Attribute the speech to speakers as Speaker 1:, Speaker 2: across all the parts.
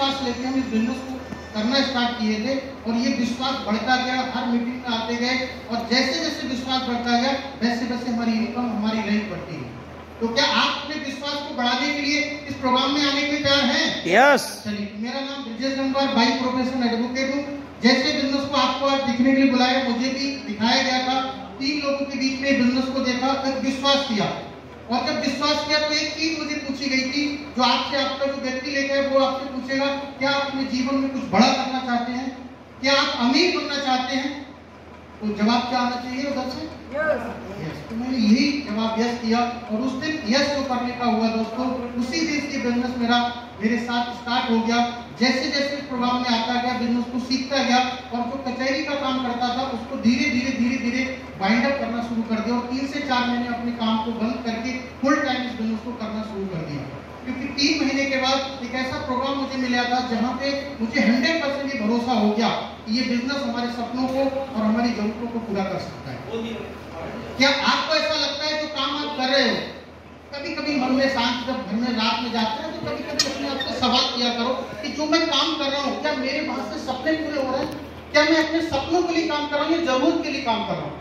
Speaker 1: विश्वास लेके हम इस बिजनेस को करना स्टार्ट किए थे और ये विश्वास बढ़ता गया, हर मीटिंग में आते गए और जैसे जैसे विश्वास बढ़ता गया वैसे वैसे हमारी इनकम, हमारी रैंक बढ़ती है। तो क्या आप अपने विश्वास को बढ़ाने के लिए इस प्रोग्राम में आने के लिए तैयार हैं?
Speaker 2: यस।
Speaker 1: चलिए, मेरा नाम Brijesh Gangwar, by profession advocate हूँ। जैसे बिजनेस को आपको आज दिखने के लिए बुलाया, मुझे भी दिखाया गया था, 3 लोगों के बीच में बिजनेस को देखा, एक विश्वास किया और जब विश्वास किया तो एक चीज मुझे पूछी गई थी, जो आपसे आपका जो व्यक्ति लेके है वो आपसे पूछेगा, क्या आप अपने जीवन में कुछ बड़ा करना चाहते हैं? क्या आप अमीर बनना चाहते हैं? तो जवाब क्या आना चाहिए उधर से? यस। तो मैंने यही जवाब यस किया और उस दिन यस जो करने का हुआ दोस्तों, उसी दिन से बिजनेस मेरे साथ स्टार्ट हो गया। जैसे जैसे प्रोग्राम में आता गया, बिजनेस को सीखता गया और जो कचहरी का काम करता था उसको धीरे धीरे वाइंड अप करना शुरू कर दिया और 3 से 4 महीने अपने काम को बंद करके फुल टाइम इस बिजनेस को करना शुरू कर दिया। क्योंकि 3 महीने के बाद एक ऐसा प्रोग्राम मुझे मिला था जहाँ पे मुझे 100% ये भरोसा हो गया कि ये बिजनेस हमारे सपनों को और हमारी जरूरतों को पूरा कर सकता है। क्या आपको ऐसा लगता है जो काम आप कर रहे हो, कभी कभी मन में शांत जब घर में रात में जाते हैं तो कभी कभी अपने आप से सवाल किया करो कि जो मैं काम कर रहा हूँ क्या मेरे पास से सपने पूरे हो रहे हैं? क्या मैं अपने सपनों के लिए काम कर रहा हूँ या जरूरत के लिए काम कर रहा हूँ?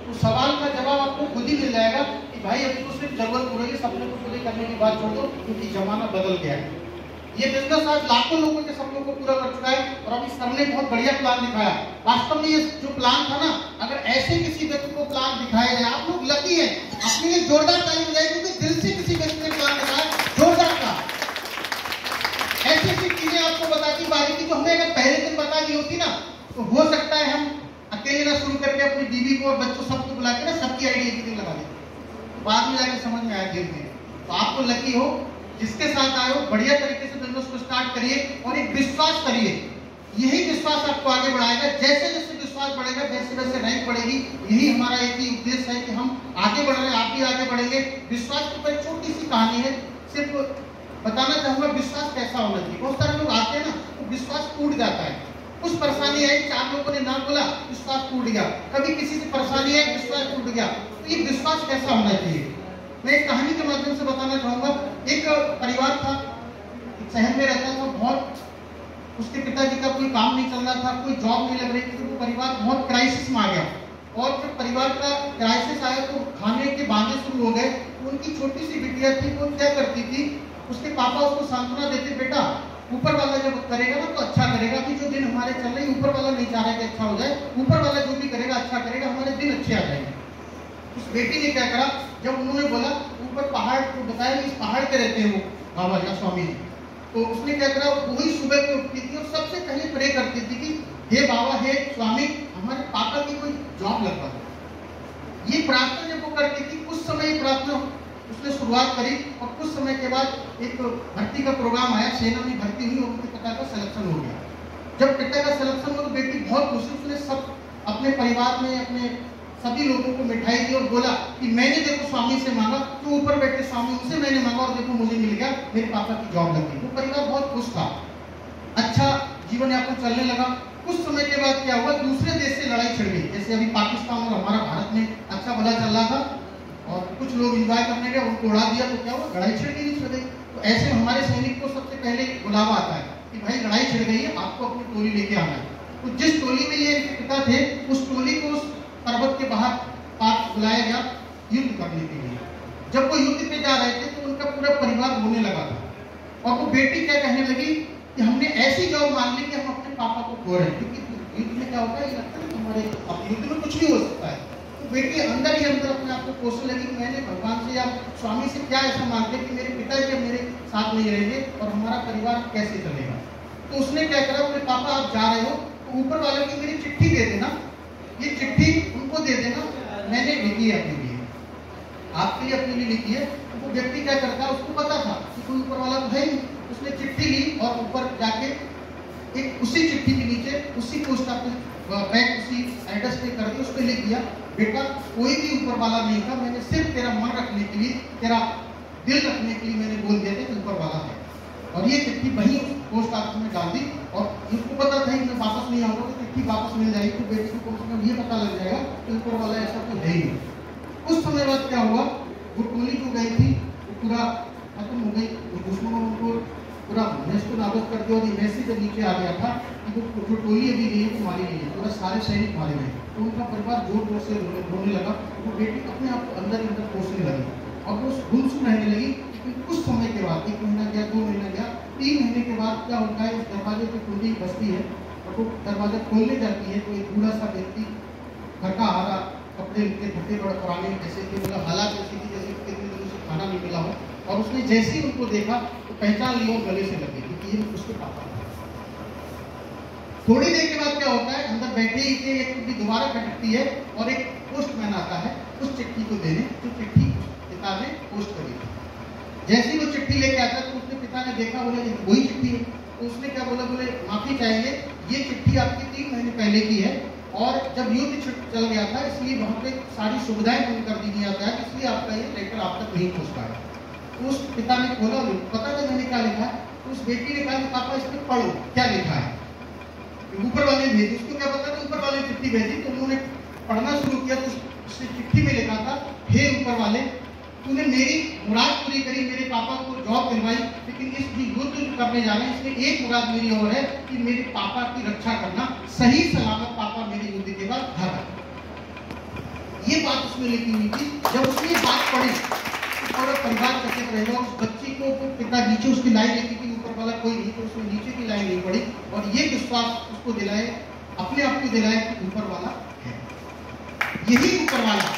Speaker 1: तो सवाल का जवाब आपको खुद ही मिल जाएगा कि भाई अभी तो सिर्फ जरूरत पूरी है, सपने को पूरे करने की बात छोड़ दो, क्योंकि जमाना बदल गया है। ये बिजनेस आज लाखों लोगों के सपनों को पूरा कर चुका है और अभी सर ने बहुत बढ़िया प्लान दिखाया। वास्तव में ये जो प्लान था ना, अगर ऐसे किसी व्यक्ति को प्लान दिखाया जाए, आप लोग लकी हैं, अपने लिए जोरदार ताली बजाइए, क्योंकि दिल से किसी व्यक्ति ने प्लान दिखाया, जोरदार था। ऐसी ऐसी चीजें आपको बताती बारीकी जो हमें अगर पहले दिन बता दी होती ना, तो हो सकता है हम अकेले ना शुरू करके अपनी बीवी को और बच्चों सबको बुला के ना सबकी आईडी एक दिन लगा देते, बाद में जाके समझ में आया धीरे धीरे। तो आप तो लकी हो, जिसके साथ आए हो, बढ़िया तरीके से बिजनेस को स्टार्ट करिए और एक विश्वास करिए। यही विश्वास आपको आगे बढ़ाएगा। जैसे जैसे विश्वास बढ़ेगा वैसे वैसे रैंक बढ़ेगी। यही हमारा एक ही उद्देश्य है कि हम आगे बढ़ रहे हैं, आप भी आगे बढ़ेंगे। विश्वास की कोई छोटी सी कहानी है, सिर्फ बताना चाहूंगा विश्वास कैसा होना चाहिए। बहुत सारे लोग आते हैं ना तो विश्वास टूट जाता है। कुछ परेशानी आई, 4 लोगों ने ना बोला, विश्वास टूट गया। कभी किसी से परेशानी है, विश्वास टूट गया। तो ये विश्वास कैसा होना चाहिए, मैं एक कहानी के माध्यम से बताना चाहूंगा। एक परिवार था, एक शहर में रहता था, बहुत उसके पिताजी का कोई काम नहीं चल रहा था, कोई जॉब नहीं लग रही थी, तो वो परिवार बहुत क्राइसिस में आ गया। और जब परिवार का क्राइसिस आया तो खाने के बहाने शुरू हो गए। तो उनकी छोटी सी बिटिया थी, वो क्या करती थी, उसके पापा उसको सांत्वना देते, बेटा ऊपर वाला जब करेगा ना तो अच्छा करेगा, कि जो दिन हमारे चल रहे ऊपर वाला नहीं चाह रहा कि अच्छा हो जाए, ऊपर वाला जो भी करेगा अच्छा करेगा, हमारे दिन अच्छे आ जाएंगे। उस बेटी ने क्या करा, जब उन्होंने बोला ऊपर पहाड़ को बताया, इस पहाड़ पे रहते हैं वो बाबा या स्वामी जी, तो उसने क्या करा, वही सुबह को उठती थी और सबसे पहले प्रे करती थी कि हे बाबा, हे स्वामी, हमारे पापा की कोई जॉब लगवा दो। ये प्रार्थना जब वो करती थी, उस समय ये प्रार्थना उसने शुरुआत करी और कुछ समय के बाद एक भर्ती का प्रोग्राम आया, सेना में भर्ती हुई और उनके पिता का सिलेक्शन हो गया। जब पिता का सिलेक्शन हुआ तो बेटी बहुत खुशी, उसने सब अपने परिवार में अपने सभी लोगों को मिठाई दी और बोला कि मैंने देखो स्वामी से मांगा, जो ऊपर बैठे स्वामी उनसे मैंने मांगा और देखो मुझे मिल गया, मेरे पापा की जॉब लगी। वो परिवार बहुत खुश था, अच्छा जीवन यापन चलने लगा। कुछ समय के बाद क्या हुआ, दूसरे देश से लड़ाई छिड़ गई। जैसे अभी पाकिस्तान और हमारा भारत में अच्छा भला चल रहा था और कुछ लोग एंजॉय करने गए, उनको उड़ा दिया, तो क्या हुआ, लड़ाई छिड़ गई। तो ऐसे हमारे सैनिक को सबसे पहले बुलावा आता है कि भाई लड़ाई छिड़ गई है, आपको अपनी टोली लेके आना है। तो जिस टोली में ये पिता थे, उस टोली को उस पर्वत के बाहर पास बुलाया गया युद्ध करने के लिए। जब वो युद्ध पे जा रहे थे तो उनका पूरा परिवार रोने लगा था और वो बेटी क्या कहने लगी कि हमने ऐसी जॉब मांग ली कि हम अपने पापा को खो रहे हैं। क्योंकि युद्ध में क्या होता है, ये लगता है कि हमारे युद्ध में कुछ भी हो सकता है। तो बेटी अंदर ही अंदर अपने आप को कोसने लगी, मैंने भगवान से या स्वामी से क्या ऐसा मांग लिया कि मेरे पिताजी मेरे साथ नहीं रहेंगे और हमारा परिवार कैसे चलेगा। तो उसने क्या करा, बोले पापा आप जा रहे हो तो ऊपर वाले की मेरी चिट्ठी दे देना, ये चिट्ठी उनको दे देना, मैंने लिखी है अपने लिए, आपके लिए अपने लिए लिखी है। तो वो व्यक्ति क्या करता है, उसको पता था कि कोई ऊपर वाला तो है ही। उसने चिट्ठी ली और ऊपर जाके एक उसी चिट्ठी के नीचे उसी पोस्ट ऑफिस बैंक उसी एड्रेस पे कर दिया, उस पर लिख दिया, बेटा कोई भी ऊपर वाला नहीं था, मैंने सिर्फ तेरा मन रखने के लिए, तेरा दिल रखने के लिए मैंने बोल दिया था कि ऊपर वाला है। और ये चिट्ठी वहीं पोस्ट ऑफिस में डाल दी और उसको पता था कि मैं वापस नहीं आऊंगा तो चिट्ठी वापस मिल जाएगी, तो बेटी को कम से कम ये पता लग जाएगा कि ऊपर वाला ऐसा कोई है ही नहीं। कुछ समय बाद क्या हुआ, वो टोली जो गई थी वो पूरा खत्म हो गई, दुश्मनों को पूरा भैंस को नाबूद कर दिया। और ये वैसे जब नीचे आ गया था कि वो टोली अभी नहीं है तो मारी नहीं है, पूरा सारे सैनिक मारे गए। तो उनका परिवार जोर जोर से रोने लगा। वो बेटी अपने आप को अंदर अंदर कोसने लगी और वो गुमसुम रहने लगी। कुछ समय के बाद 1 महीना गया, 2 महीना गया, 3 महीने के बाद क्या होता है, इस दरवाजे की कुंडी बजती है और वो दरवाजा खोलने जाती है तो एक बूढ़ा सा व्यक्ति हरका हारा कपड़े उनके फटे बड़े पुराने, जैसे कि मतलब हालात ऐसी थी जैसे कितने दिनों से खाना नहीं मिला हो। और उसने जैसे ही उनको देखा तो पहचान लिया और गले से लगे क्योंकि ये उसके पापा थे। थोड़ी देर के बाद क्या होता है, अंदर बैठे ही थे, एक चिट्ठी दोबारा खटकती है और एक पोस्टमैन आता है उस चिट्ठी को देने, जो चिट्ठी पिता ने पोस्ट करी थी। जैसे ही वो चिट्ठी लेके आता है तो उसके पिता ने देखा, बोले वही चिट्ठी है। तो उसने क्या बोला, बोले माफी चाहिए, ये चिट्ठी आपकी 3 महीने पहले की है और जब युद्ध चल गया था इसलिए वहाँ पे सारी सुविधाएं बंद कर दी गई था, इसलिए आपका ये लेटर आप तक नहीं पहुँच पाया। तो उस पिता ने खोला, पता था मैंने क्या लिखा है। तो उस बेटी ने कहा कि पापा इसमें पढ़ो क्या लिखा है। ऊपर वाले भेजी, उसको क्या पता था, ऊपर वाले चिट्ठी भेजी। तो उन्होंने पढ़ना शुरू किया तो उस चिट्ठी में लिखा था, हे ऊपर वाले, तूने मेरी मुराद पूरी करी, मेरे पापा को जॉब दिलवाई, लेकिन इस युद्ध करने जा रहे हैं इसमें एक मुराद मेरी और है कि मेरे पापा की रक्षा करना, सही सलामत पापा मेरे युद्ध के बाद घर आए। ये बात उसमें लिखी हुई थी। जब उसने बात पढ़ी तो पूरा परिवार कैसे रहेगा। उस बच्ची को पिता नीचे उसकी लाइन लिखी थी, ऊपर वाला कोई नहीं, तो उसने नीचे की लाइन नहीं पढ़ी और ये विश्वास उसको दिलाए, अपने आप को दिलाए कि ऊपर वाला है। यही ऊपर वाला